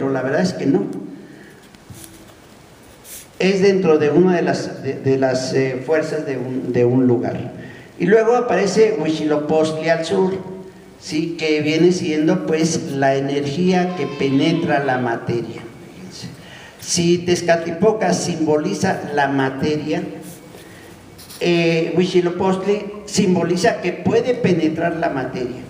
pero la verdad es que no. Es dentro de una de las fuerzas de un lugar. Y luego aparece Huitzilopochtli al sur, ¿sí? Que viene siendo pues la energía que penetra la materia. Fíjense. Si Tezcatlipoca simboliza la materia, Huitzilopochtli simboliza que puede penetrar la materia,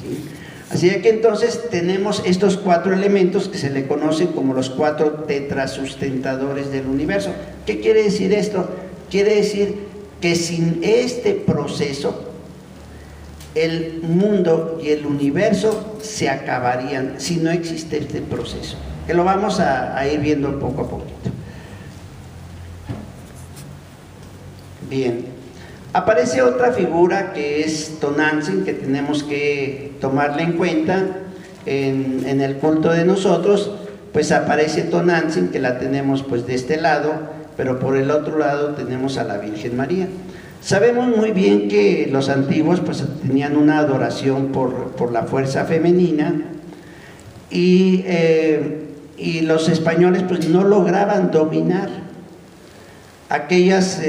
¿sí? Así que entonces tenemos estos 4 elementos que se le conocen como los 4 tetrasustentadores del universo. ¿Qué quiere decir esto? Quiere decir que sin este proceso el mundo y el universo se acabarían si no existe este proceso, que lo vamos a ir viendo poco a poquito. Bien. Aparece otra figura que es Tonantzin, que tenemos que tomarla en cuenta en el culto de nosotros. Pues aparece Tonantzin, que la tenemos pues de este lado, pero por el otro lado tenemos a la Virgen María. Sabemos muy bien que los antiguos pues tenían una adoración por la fuerza femenina y los españoles pues no lograban dominar aquellas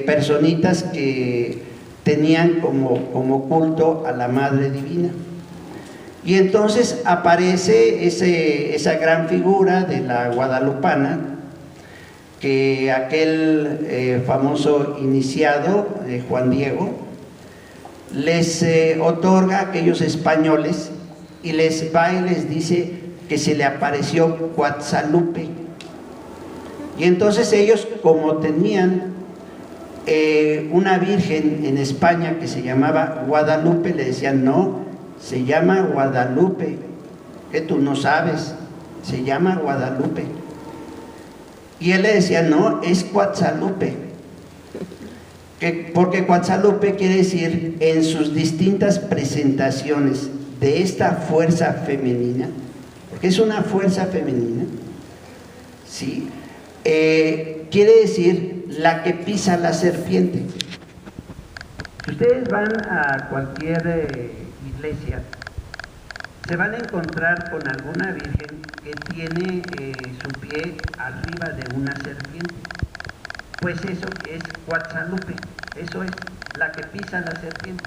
personitas que tenían como culto a la Madre Divina. Y entonces aparece esa gran figura de la guadalupana, que aquel famoso iniciado, Juan Diego, les otorga a aquellos españoles y les va y les dice que se le apareció Cuatzalupe. Y entonces ellos, como tenían una virgen en España que se llamaba Guadalupe, le decían: no, se llama Guadalupe, que tú no sabes, se llama Guadalupe. Y él le decía: no, es Cuatzalupe, porque Cuatzalupe quiere decir, en sus distintas presentaciones de esta fuerza femenina, porque es una fuerza femenina, ¿sí? Quiere decir la que pisa la serpiente. Si ustedes van a cualquier iglesia, se van a encontrar con alguna virgen que tiene su pie arriba de una serpiente. Pues eso es Cuatzalupe, eso es la que pisa la serpiente.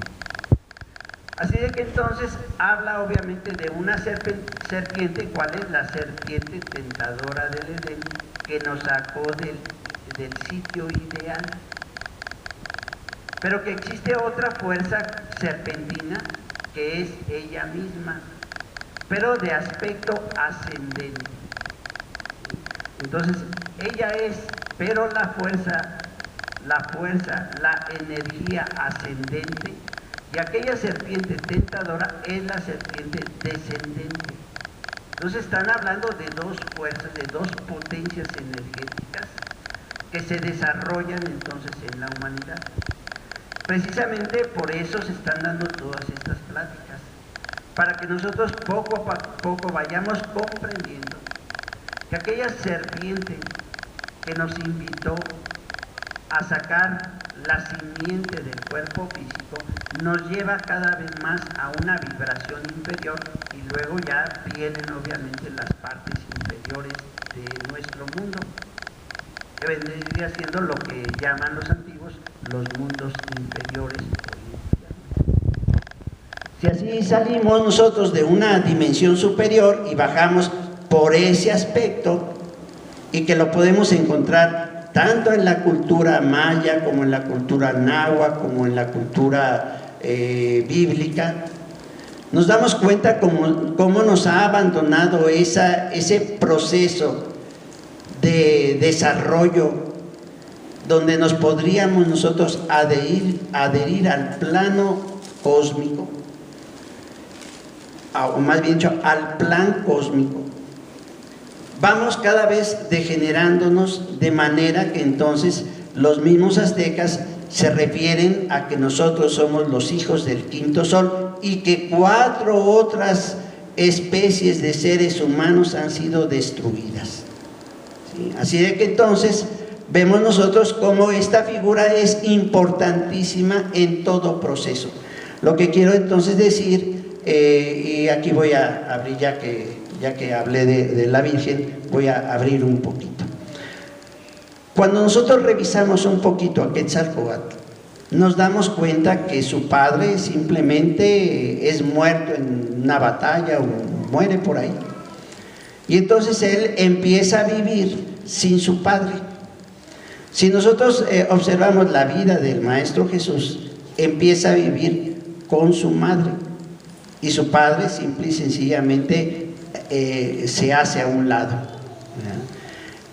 Así de que entonces habla obviamente de una serpiente. ¿Cuál es? La serpiente tentadora del Edén, que nos sacó del sitio ideal. Pero que existe otra fuerza serpentina, que es ella misma, pero de aspecto ascendente. Entonces ella es, pero la energía ascendente, y aquella serpiente tentadora es la serpiente descendente. Entonces están hablando de dos fuerzas, de dos potencias energéticas que se desarrollan entonces en la humanidad. Precisamente por eso se están dando todas estas pláticas, para que nosotros poco a poco vayamos comprendiendo que aquella serpiente que nos invitó a sacar la simiente del cuerpo físico nos lleva cada vez más a una vibración inferior, y luego ya vienen obviamente las partes inferiores de nuestro mundo, que vendría siendo lo que llaman los antiguos los mundos inferiores. Si así salimos nosotros de una dimensión superior y bajamos por ese aspecto, y que lo podemos encontrar tanto en la cultura maya como en la cultura náhuatl, como en la cultura bíblica, nos damos cuenta cómo nos ha abandonado ese proceso de desarrollo, donde nos podríamos nosotros adherir al plano cósmico, o más bien dicho, al plan cósmico. Vamos cada vez degenerándonos, de manera que entonces los mismos aztecas se refieren a que nosotros somos los hijos del quinto sol, y que 4 otras especies de seres humanos han sido destruidas, ¿sí? Así de que entonces vemos nosotros cómo esta figura es importantísima en todo proceso. Lo que quiero entonces decir, y aquí voy a abrir ya que ya que hablé de la Virgen, voy a abrir un poquito. Cuando nosotros revisamos un poquito a Quetzalcóatl, nos damos cuenta que su padre simplemente es muerto en una batalla o muere por ahí. Y entonces él empieza a vivir sin su padre. Si nosotros observamos la vida del Maestro Jesús, empieza a vivir con su madre. Y su padre simple y sencillamente se hace a un lado.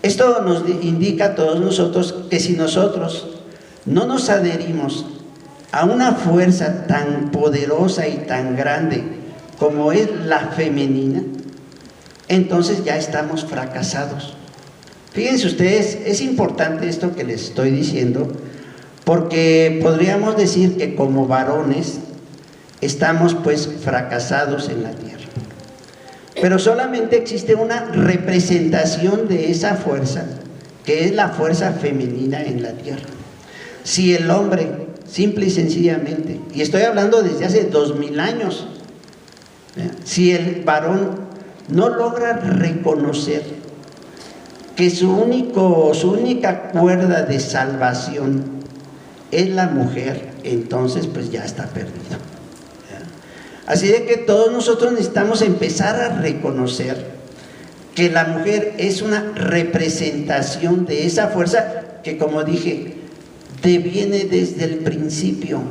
Esto nos indica a todos nosotros que si nosotros no nos adherimos a una fuerza tan poderosa y tan grande como es la femenina, entonces ya estamos fracasados. Fíjense ustedes, es importante esto que les estoy diciendo, porque podríamos decir que como varones estamos pues fracasados en la tierra. Pero solamente existe una representación de esa fuerza, que es la fuerza femenina en la tierra. Si el hombre, simple y sencillamente, y estoy hablando desde hace 2000 años, si el varón no logra reconocer que su única cuerda de salvación es la mujer, entonces pues ya está perdido. Así de que todos nosotros necesitamos empezar a reconocer que la mujer es una representación de esa fuerza que, como dije, deviene desde el principio.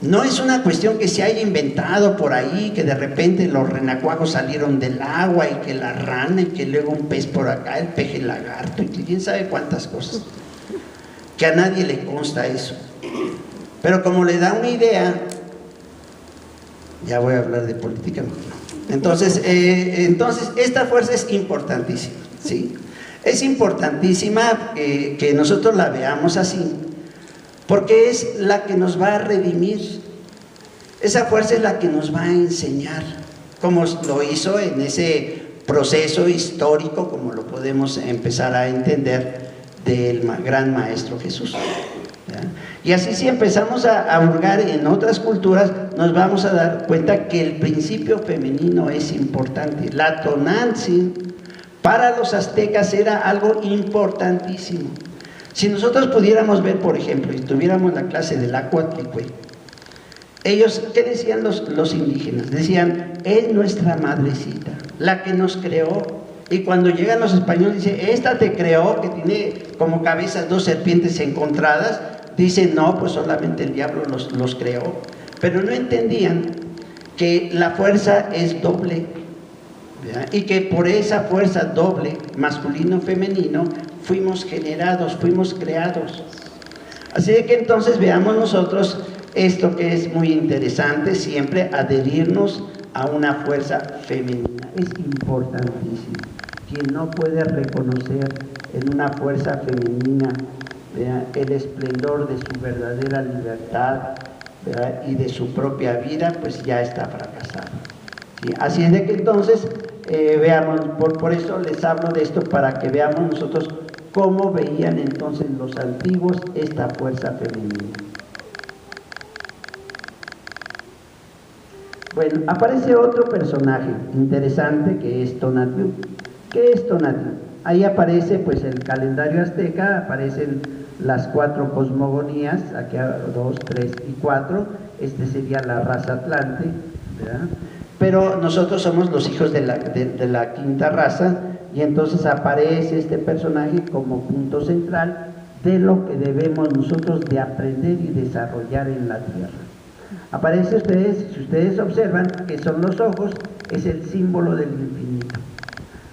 No es una cuestión que se haya inventado por ahí, que de repente los renacuajos salieron del agua y que la rana y que luego un pez por acá, el peje lagarto y quién sabe cuántas cosas, que a nadie le consta eso. Pero como le da una idea, ya voy a hablar de política. Entonces esta fuerza es importantísima, ¿sí? Es importantísima que nosotros la veamos así, porque es la que nos va a redimir. Esa fuerza es la que nos va a enseñar, como lo hizo en ese proceso histórico, como lo podemos empezar a entender del gran Maestro Jesús. ¿Ya? Y así, si empezamos a hurgar en otras culturas, nos vamos a dar cuenta que el principio femenino es importante. La Tonantzin para los aztecas era algo importantísimo. Si nosotros pudiéramos ver, por ejemplo, y tuviéramos la clase del Acuatlicue, ellos, ¿qué decían los indígenas? Decían, es nuestra madrecita, la que nos creó. Y cuando llegan los españoles, dice, esta te creó, que tiene como cabezas 2 serpientes encontradas. Dicen, no, pues solamente el diablo los creó. Pero no entendían que la fuerza es doble, ¿verdad? Y que por esa fuerza doble, masculino-femenino, fuimos generados, fuimos creados. Así de que entonces veamos nosotros esto que es muy interesante, siempre adherirnos a una fuerza femenina. Es importantísimo. Quien no puede reconocer en una fuerza femenina, ¿verdad?, el esplendor de su verdadera libertad, ¿verdad?, y de su propia vida, pues ya está fracasado, ¿sí? Así es de que entonces veamos, por eso les hablo de esto, para que veamos nosotros cómo veían entonces los antiguos esta fuerza femenina. Bueno, aparece otro personaje interesante que es Tonatiuh. ¿Qué es Tonatiuh? Ahí aparece pues el calendario azteca, aparecen las 4 cosmogonías, aquí 2, 3 y 4, este sería la raza Atlante, ¿verdad? Pero nosotros somos los hijos de la quinta raza, y entonces aparece este personaje como punto central de lo que debemos nosotros de aprender y desarrollar en la tierra. Aparece ustedes, si ustedes observan que son los ojos, es el símbolo del infinito.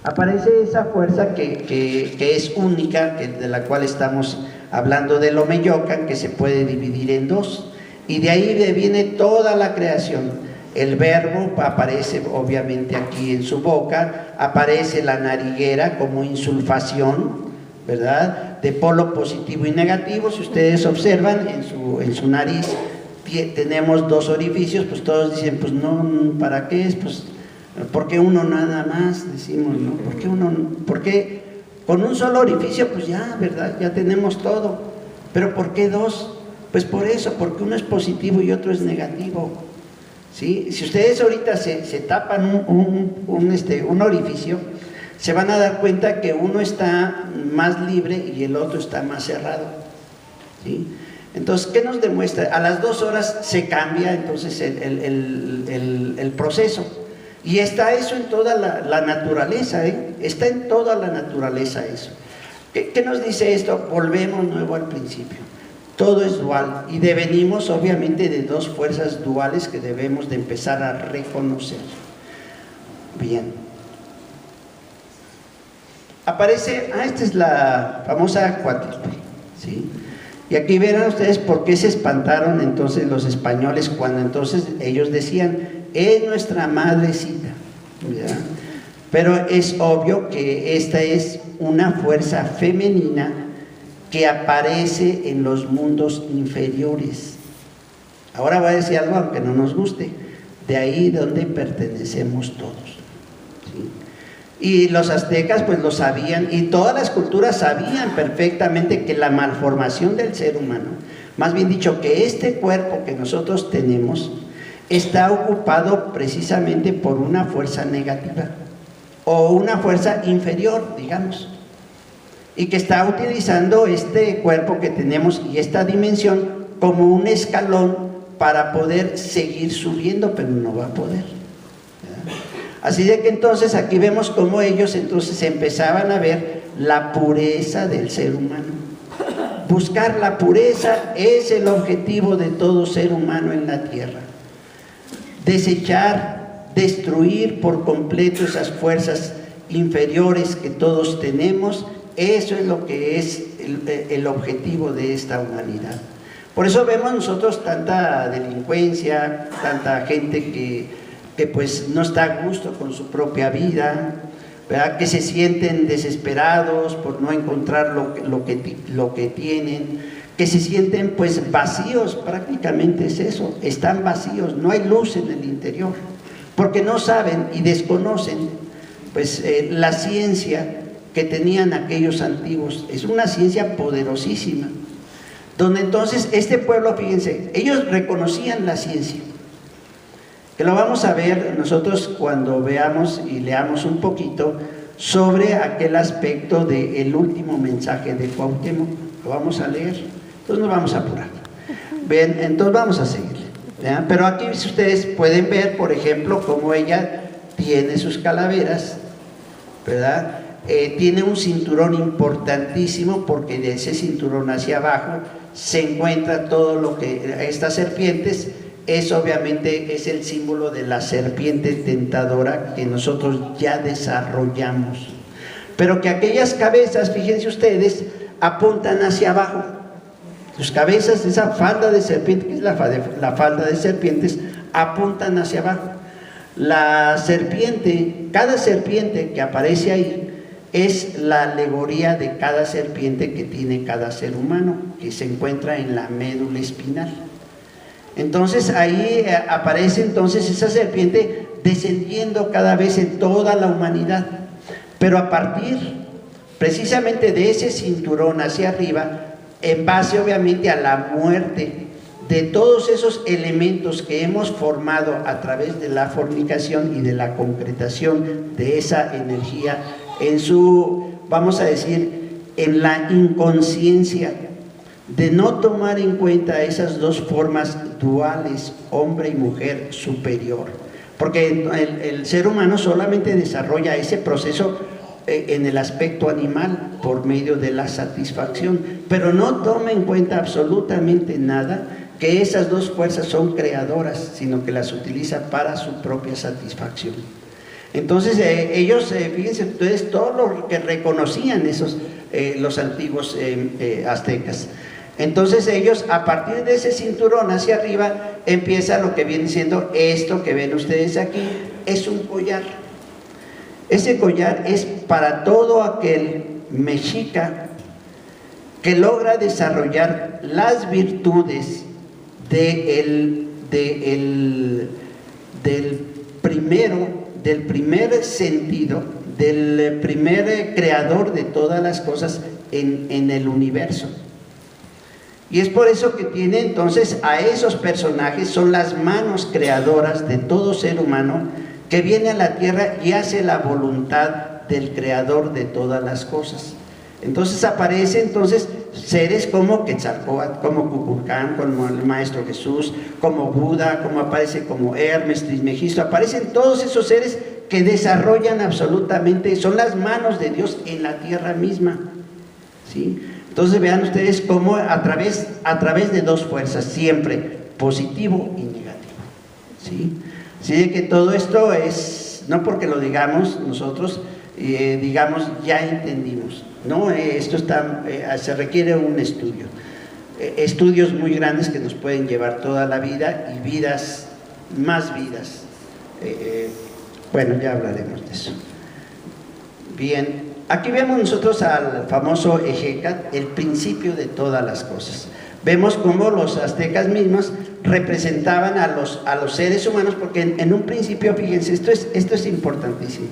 Aparece esa fuerza que es única, de la cual estamos hablando del Omeyocan, que se puede dividir en 2, y de ahí viene toda la creación. El verbo aparece obviamente aquí en su boca, aparece la nariguera como insulfación, ¿verdad?, de polo positivo y negativo. Si ustedes observan en su nariz tenemos 2 orificios, pues todos dicen, pues no, ¿para qué es? Pues, ¿por qué uno nada más? Decimos, ¿no? ¿Por qué con un solo orificio? Pues ya, ¿verdad? Ya tenemos todo. ¿Pero por qué 2? Pues por eso, porque uno es positivo y otro es negativo. ¿sí? Si ustedes ahorita se tapan un orificio, se van a dar cuenta que uno está más libre y el otro está más cerrado, ¿sí? Entonces, ¿qué nos demuestra? A las 2 horas se cambia entonces el proceso. Y está eso en toda la naturaleza, ¿eh? Está en toda la naturaleza eso. ¿Qué nos dice esto? Volvemos nuevo al principio. Todo es dual y devenimos obviamente de 2 fuerzas duales que debemos de empezar a reconocer. Bien. Aparece, esta es la famosa Coatlicue, ¿sí? Y aquí verán ustedes por qué se espantaron entonces los españoles cuando entonces ellos decían, es nuestra madrecita, ¿verdad? Pero es obvio que esta es una fuerza femenina que aparece en los mundos inferiores. Ahora voy a decir algo aunque no nos guste, de ahí donde pertenecemos todos, ¿sí? Y los aztecas pues lo sabían, y todas las culturas sabían perfectamente que la malformación del ser humano, más bien dicho, que este cuerpo que nosotros tenemos, está ocupado precisamente por una fuerza negativa, o una fuerza inferior, digamos, y que está utilizando este cuerpo que tenemos y esta dimensión como un escalón para poder seguir subiendo, pero no va a poder, ¿verdad? Así de que entonces aquí vemos cómo ellos entonces empezaban a ver la pureza del ser humano. Buscar la pureza es el objetivo de todo ser humano en la tierra. Desechar, destruir por completo esas fuerzas inferiores que todos tenemos, eso es lo que es el objetivo de esta humanidad. Por eso vemos nosotros tanta delincuencia, tanta gente que pues no está a gusto con su propia vida, ¿verdad? Que se sienten desesperados por no encontrar lo que tienen, que se sienten pues vacíos, prácticamente es eso, están vacíos, no hay luz en el interior, porque no saben y desconocen pues la ciencia que tenían aquellos antiguos. Es una ciencia poderosísima, donde entonces este pueblo, fíjense, ellos reconocían la ciencia, que lo vamos a ver nosotros cuando veamos y leamos un poquito sobre aquel aspecto del último mensaje de Cuauhtémoc. Lo vamos a leer, entonces nos vamos a apurar. Bien, entonces vamos a seguir, ¿verdad? Pero aquí ustedes pueden ver, por ejemplo, cómo ella tiene sus calaveras, ¿verdad? Tiene un cinturón importantísimo, porque de ese cinturón hacia abajo se encuentra todo lo que estas serpientes obviamente es el símbolo de la serpiente tentadora que nosotros ya desarrollamos, pero que aquellas cabezas, fíjense ustedes, apuntan hacia abajo. Sus cabezas, esa falda de serpiente, que es la falda de serpientes, apuntan hacia abajo. La serpiente, cada serpiente que aparece ahí es la alegoría de cada serpiente que tiene cada ser humano, que se encuentra en la médula espinal. Entonces ahí aparece entonces esa serpiente descendiendo cada vez en toda la humanidad, pero a partir precisamente de ese cinturón hacia arriba, en base obviamente a la muerte de todos esos elementos que hemos formado a través de la fornicación y de la concretación de esa energía en su, vamos a decir, en la inconsciencia de no tomar en cuenta esas 2 formas duales, hombre y mujer superior, porque el ser humano solamente desarrolla ese proceso en el aspecto animal por medio de la satisfacción, pero no toma en cuenta absolutamente nada que esas 2 fuerzas son creadoras, sino que las utiliza para su propia satisfacción. Entonces ellos, fíjense ustedes, todo lo que reconocían los antiguos aztecas. Entonces ellos, a partir de ese cinturón hacia arriba, empieza lo que viene siendo esto que ven ustedes aquí, es un collar. Ese collar es para todo aquel mexica que logra desarrollar las virtudes del primer sentido, del primer creador de todas las cosas en el universo. Y es por eso que tiene entonces a esos personajes, son las manos creadoras de todo ser humano que viene a la tierra y hace la voluntad del creador de todas las cosas. Entonces aparecen seres como Quetzalcóatl, como Kukulcán, como el Maestro Jesús, como Buda, como aparece como Hermes, Trismegisto, aparecen todos esos seres que desarrollan absolutamente, son las manos de Dios en la tierra misma, ¿sí? Entonces vean ustedes cómo a través de dos fuerzas, siempre positivo y negativo, ¿sí? Así de que todo esto es, no porque lo digamos nosotros, digamos, ya entendimos, ¿no? Esto se requiere un estudio, estudios muy grandes que nos pueden llevar toda la vida y vidas, más vidas. Bueno, ya hablaremos de eso. Bien, aquí vemos nosotros al famoso Ejecatl, el principio de todas las cosas. Vemos cómo los aztecas mismos representaban a los seres humanos, porque en un principio, fíjense, esto es importantísimo.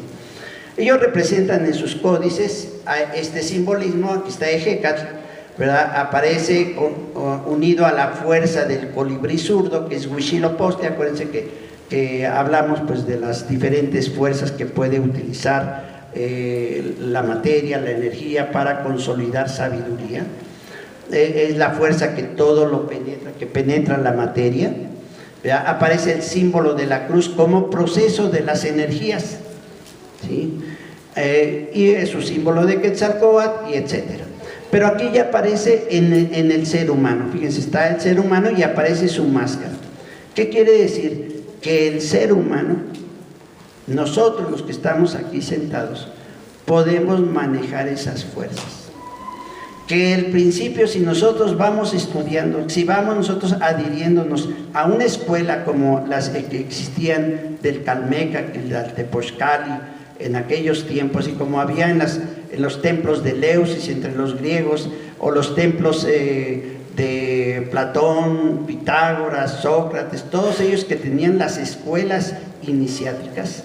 Ellos representan en sus códices este simbolismo. Aquí está Ejecatl, ¿verdad? Aparece unido a la fuerza del colibrí zurdo, que es Huitzilopochtli. Acuérdense que hablamos pues de las diferentes fuerzas que puede utilizar la materia, la energía para consolidar sabiduría. Es la fuerza que todo lo penetra, que penetra la materia, ¿verdad? Aparece el símbolo de la cruz como proceso de las energías, ¿sí? Y es su símbolo de Quetzalcóatl, y etcétera. Pero aquí ya aparece en el ser humano. Fíjense, está el ser humano y aparece su máscara. ¿Qué quiere decir? Que el ser humano, nosotros los que estamos aquí sentados, podemos manejar esas fuerzas. Que el principio, si nosotros vamos estudiando, si vamos nosotros adhiriéndonos a una escuela como las que existían del Calmeca, del Tepozcali, en aquellos tiempos, y como había en los templos de Eleusis entre los griegos, o los templos de Platón, Pitágoras, Sócrates, todos ellos que tenían las escuelas iniciáticas,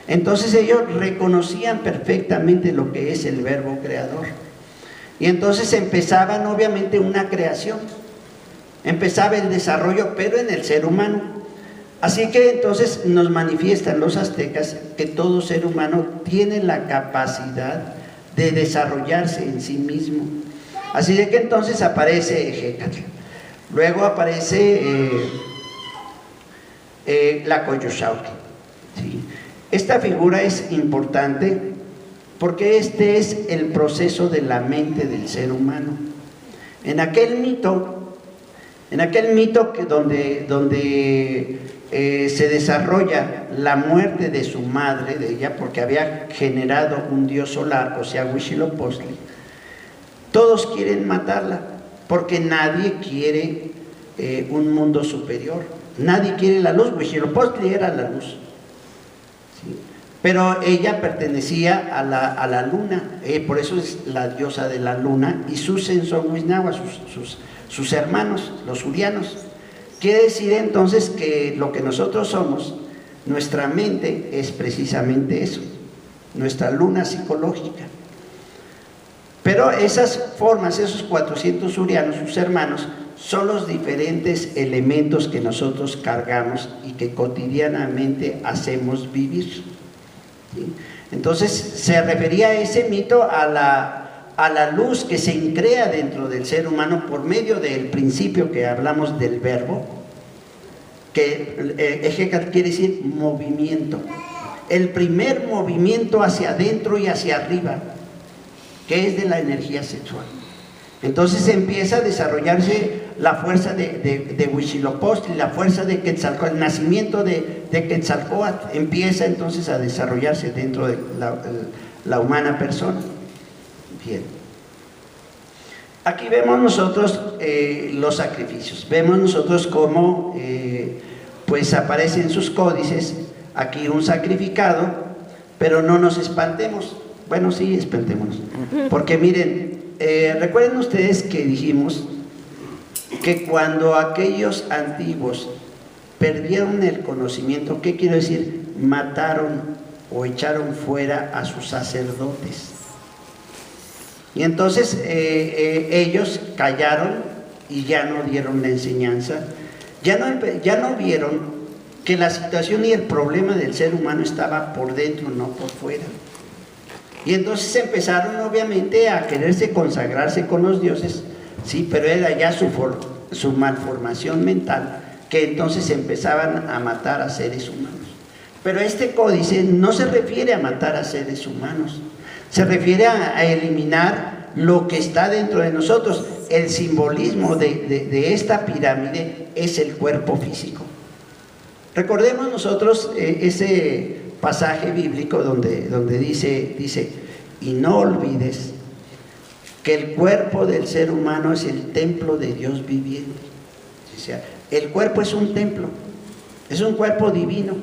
entonces ellos reconocían perfectamente lo que es el verbo creador. Y entonces empezaban obviamente una creación, empezaba el desarrollo, pero en el ser humano. Así que entonces nos manifiestan los aztecas que todo ser humano tiene la capacidad de desarrollarse en sí mismo. Así de que entonces aparece Ejecatl, luego aparece la Coyolxauhqui, ¿sí? Esta figura es importante porque este es el proceso de la mente del ser humano. En aquel mito que donde se desarrolla la muerte de su madre, de ella, porque había generado un dios solar, o sea, Huitzilopochtli, todos quieren matarla, porque nadie quiere un mundo superior, nadie quiere la luz. Huitzilopochtli era la luz, ¿sí? Pero ella pertenecía a la luna, por eso es la diosa de la luna, y sus Censohuiznahuas, sus hermanos, los urianos. Quiere decir entonces que lo que nosotros somos, nuestra mente es precisamente eso, nuestra luna psicológica. Pero esas formas, esos 400 urianos, sus hermanos, son los diferentes elementos que nosotros cargamos y que cotidianamente hacemos vivir, ¿sí? Entonces se refería a ese mito a la luz que se increa dentro del ser humano por medio del principio que hablamos del verbo, que Ejecatl quiere decir movimiento, el primer movimiento hacia adentro y hacia arriba, que es de la energía sexual. Entonces empieza a desarrollarse la fuerza de Huitzilopochtli, la fuerza de Quetzalcóatl, el nacimiento de Quetzalcóatl empieza entonces a desarrollarse dentro de la humana persona. Bien. Aquí vemos nosotros los sacrificios, vemos nosotros cómo pues aparecen sus códices, aquí un sacrificado, pero no nos espantemos. Bueno, sí, espantémonos, porque miren, recuerden ustedes que dijimos que cuando aquellos antiguos perdieron el conocimiento, ¿qué quiero decir? Mataron o echaron fuera a sus sacerdotes. Y entonces ellos callaron y ya no dieron la enseñanza, ya no vieron que la situación y el problema del ser humano estaba por dentro, no por fuera. Y entonces empezaron obviamente a quererse consagrarse con los dioses, sí, pero era ya su malformación mental, que entonces empezaban a matar a seres humanos. Pero este códice no se refiere a matar a seres humanos, se refiere a eliminar lo que está dentro de nosotros. El simbolismo de esta pirámide es el cuerpo físico. Recordemos nosotros ese pasaje bíblico donde dice, y no olvides que el cuerpo del ser humano es el templo de Dios viviente. O sea, el cuerpo es un templo, es un cuerpo divino.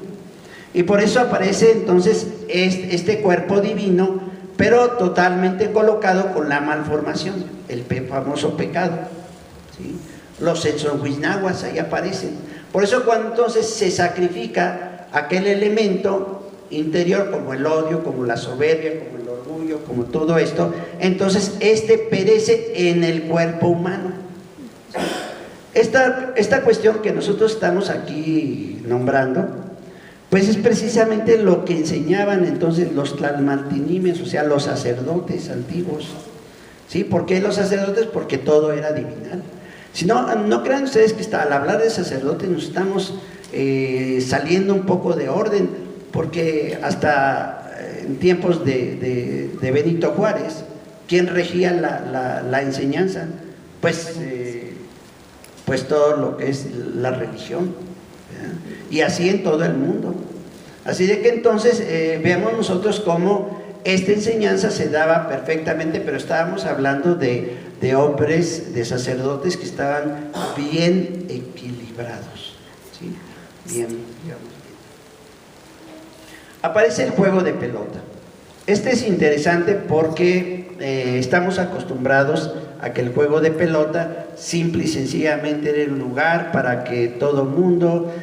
Y por eso aparece entonces este cuerpo divino, pero totalmente colocado con la malformación, el famoso pecado, ¿sí? Los Etzohuiznahuas ahí aparecen. Por eso cuando entonces se sacrifica aquel elemento interior, como el odio, como la soberbia, como el orgullo, como todo esto, entonces perece en el cuerpo humano. Esta cuestión que nosotros estamos aquí nombrando, pues es precisamente lo que enseñaban entonces los tlalmaltinimes, o sea, los sacerdotes antiguos. ¿Sí? ¿Por qué los sacerdotes? Porque todo era divinal. Si no, no crean ustedes que al hablar de sacerdotes nos estamos saliendo un poco de orden, porque hasta en tiempos de Benito Juárez, ¿quién regía la enseñanza? Pues todo lo que es la religión, ¿verdad? Y así en todo el mundo. Así de que entonces veamos nosotros cómo esta enseñanza se daba perfectamente, pero estábamos hablando de hombres, de sacerdotes que estaban bien equilibrados, ¿sí? Bien, digamos bien. Aparece el juego de pelota. Este es interesante porque estamos acostumbrados a que el juego de pelota simple y sencillamente era un lugar para que todo mundo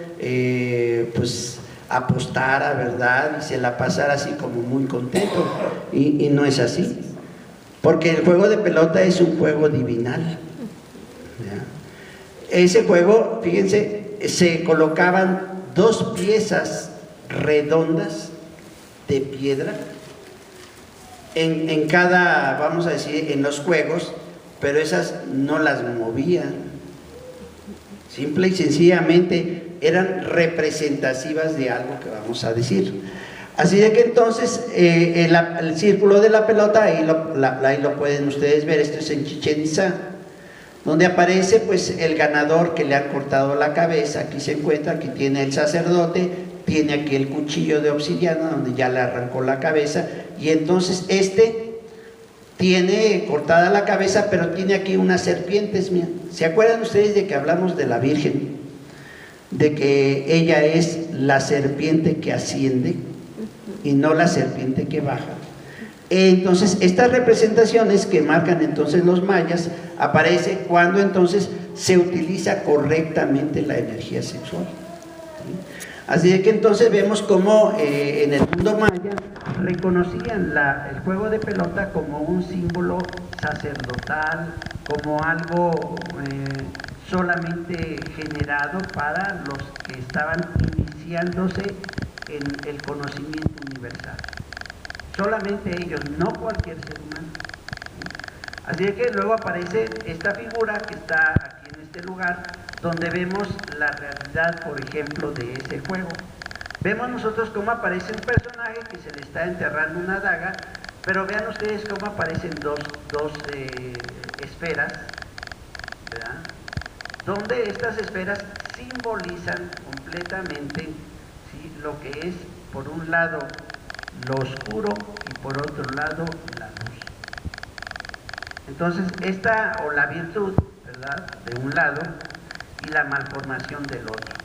pues apostara, ¿verdad? Y se la pasara así como muy contento, y no es así, porque el juego de pelota es un juego divinal, ¿ya? Ese juego, fíjense, se colocaban 2 piezas redondas de piedra en cada, vamos a decir, en los juegos, pero esas no las movían, simple y sencillamente eran representativas de algo que vamos a decir. Así de que entonces el círculo de la pelota, ahí lo pueden ustedes ver. Esto es en Chichén Itzá, donde aparece pues el ganador que le han cortado la cabeza. Aquí se encuentra, aquí tiene el sacerdote, tiene aquí el cuchillo de obsidiana donde ya le arrancó la cabeza, y entonces tiene cortada la cabeza, pero tiene aquí unas serpientes. ¿Se acuerdan ustedes de que hablamos de la Virgen? De que ella es la serpiente que asciende y no la serpiente que baja. Entonces estas representaciones que marcan entonces los mayas aparece cuando entonces se utiliza correctamente la energía sexual, ¿sí? Así de que entonces vemos cómo en el mundo maya reconocían el juego de pelota como un símbolo sacerdotal, como algo solamente generado para los que estaban iniciándose en el conocimiento universal. Solamente ellos, no cualquier ser humano. Así que luego aparece esta figura que está aquí en este lugar, donde vemos la realidad, por ejemplo, de ese juego. Vemos nosotros cómo aparece un personaje que se le está enterrando una daga, pero vean ustedes cómo aparecen dos esferas, ¿verdad? Donde estas esferas simbolizan completamente, ¿sí?, lo que es, por un lado, lo oscuro y por otro lado, la luz. Entonces, o la virtud, ¿verdad?, de un lado, y la malformación del otro.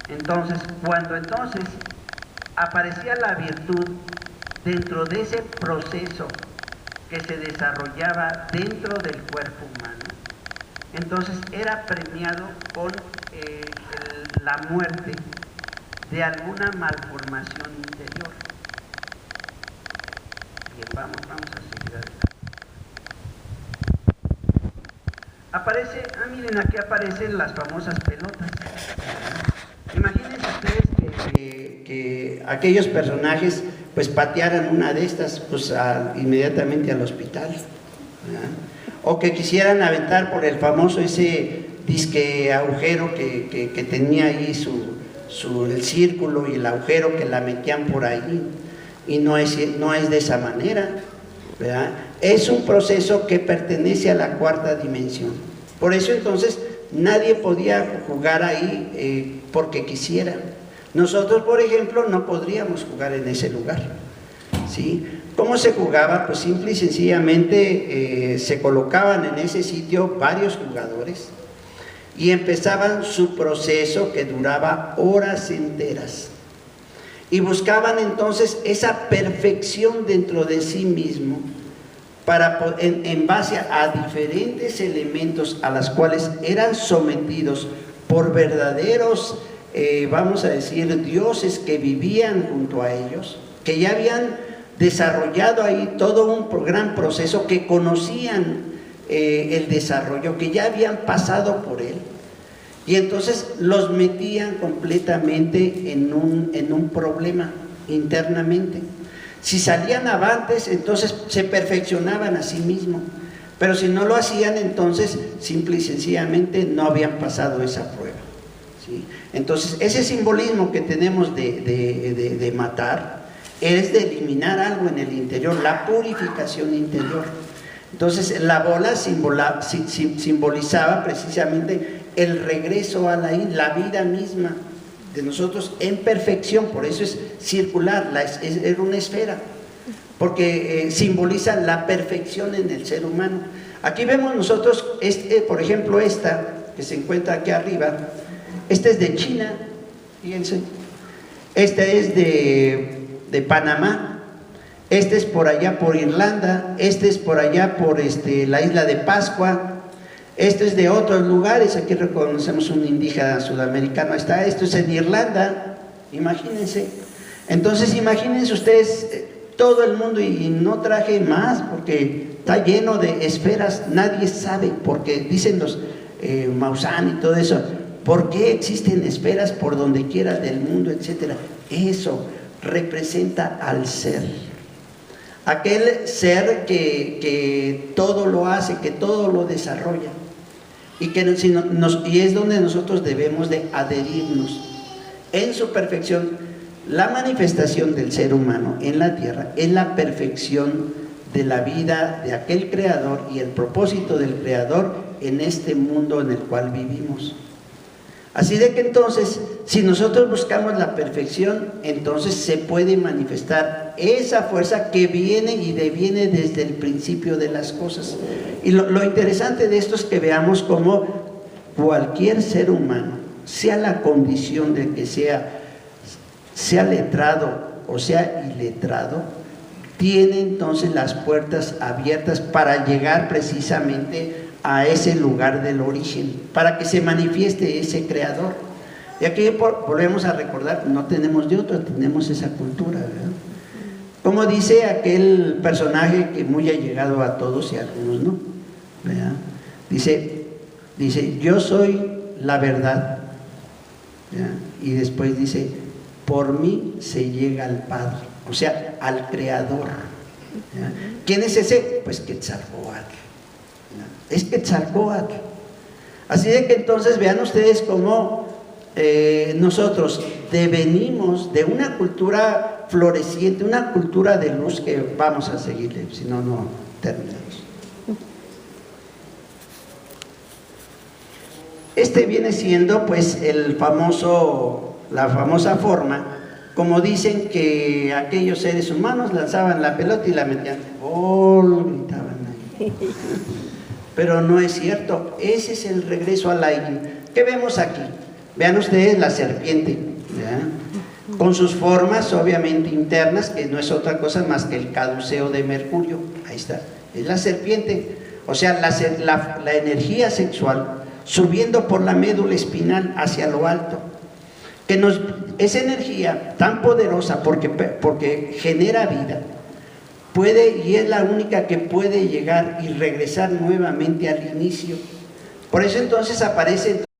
Entonces, cuando entonces aparecía la virtud dentro de ese proceso que se desarrollaba dentro del cuerpo humano, entonces era premiado con la muerte de alguna malformación interior. Bien, vamos a seguir adelante. aparece, miren, aquí aparecen las famosas pelotas. Imagínense ustedes que aquellos personajes pues patearan una de estas pues inmediatamente al hospital, ¿verdad? O que quisieran aventar por el famoso ese disque agujero que tenía ahí el círculo y el agujero, que la metían por ahí, y no es de esa manera, ¿verdad? Es un proceso que pertenece a la cuarta dimensión. Por eso entonces nadie podía jugar ahí porque quisiera. Nosotros, por ejemplo, no podríamos jugar en ese lugar, ¿sí? ¿Cómo se jugaba? Pues simple y sencillamente se colocaban en ese sitio varios jugadores y empezaban su proceso que duraba horas enteras. Y buscaban entonces esa perfección dentro de sí mismo para, en base a diferentes elementos a los cuales eran sometidos por verdaderos, vamos a decir, dioses que vivían junto a ellos, que ya habían desarrollado ahí todo un gran proceso, que conocían el desarrollo, que ya habían pasado por él. Y entonces los metían completamente en un problema internamente. Si salían avantes, entonces se perfeccionaban a sí mismos, pero si no lo hacían, entonces simple y sencillamente no habían pasado esa prueba, ¿sí? Entonces ese simbolismo que tenemos de matar es de eliminar algo en el interior, la purificación interior. Entonces la bola simbolizaba precisamente el regreso a la vida misma de nosotros en perfección. Por eso es circular, era una esfera, porque simboliza la perfección en el ser humano. Aquí vemos nosotros, por ejemplo, esta que se encuentra aquí arriba, esta es de China, fíjense, esta es de Panamá, este es por allá por Irlanda, este es por allá por la isla de Pascua. Esto es de otros lugares, aquí reconocemos un indígena sudamericano, esto es en Irlanda, imagínense. Entonces imagínense ustedes todo el mundo, y no traje más porque está lleno de esferas, nadie sabe, porque dicen los Maussan y todo eso, ¿por qué existen esferas por donde quiera del mundo, etcétera? Eso representa al ser. Aquel ser que todo lo hace, que todo lo desarrolla, y es donde nosotros debemos de adherirnos en su perfección. La manifestación del ser humano en la tierra es la perfección de la vida de aquel creador y el propósito del creador en este mundo en el cual vivimos. Así de que entonces, si nosotros buscamos la perfección, entonces se puede manifestar esa fuerza que viene y deviene desde el principio de las cosas. Y lo interesante de esto es que veamos cómo cualquier ser humano, sea la condición de que sea letrado o sea iletrado, tiene entonces las puertas abiertas para llegar precisamente a ese lugar del origen, para que se manifieste ese creador. Y aquí volvemos a recordar, no tenemos de otro, tenemos esa cultura, ¿verdad? Como dice aquel personaje que muy ha llegado a todos y a algunos no, ¿verdad? Dice, yo soy la verdad, ¿verdad? Y después dice, por mí se llega al Padre, o sea, al Creador, ¿verdad? ¿Quién es ese? Pues Quetzalcóatl. Es Quetzalcóatl. Así de que entonces vean ustedes cómo nosotros devenimos de una cultura floreciente, una cultura de luz que vamos a seguirle, si no, no terminamos. Viene siendo pues la famosa forma, como dicen que aquellos seres humanos lanzaban la pelota y la metían, ¡gol!, gritaban ahí. Pero no es cierto, ese es el regreso al aire. ¿Qué vemos aquí? Vean ustedes la serpiente, ¿verdad? Con sus formas obviamente internas, que no es otra cosa más que el caduceo de Mercurio. Ahí está, es la serpiente, o sea, la energía sexual subiendo por la médula espinal hacia lo alto, esa energía tan poderosa porque genera vida, puede, y es la única que puede llegar y regresar nuevamente al inicio. Por eso entonces aparece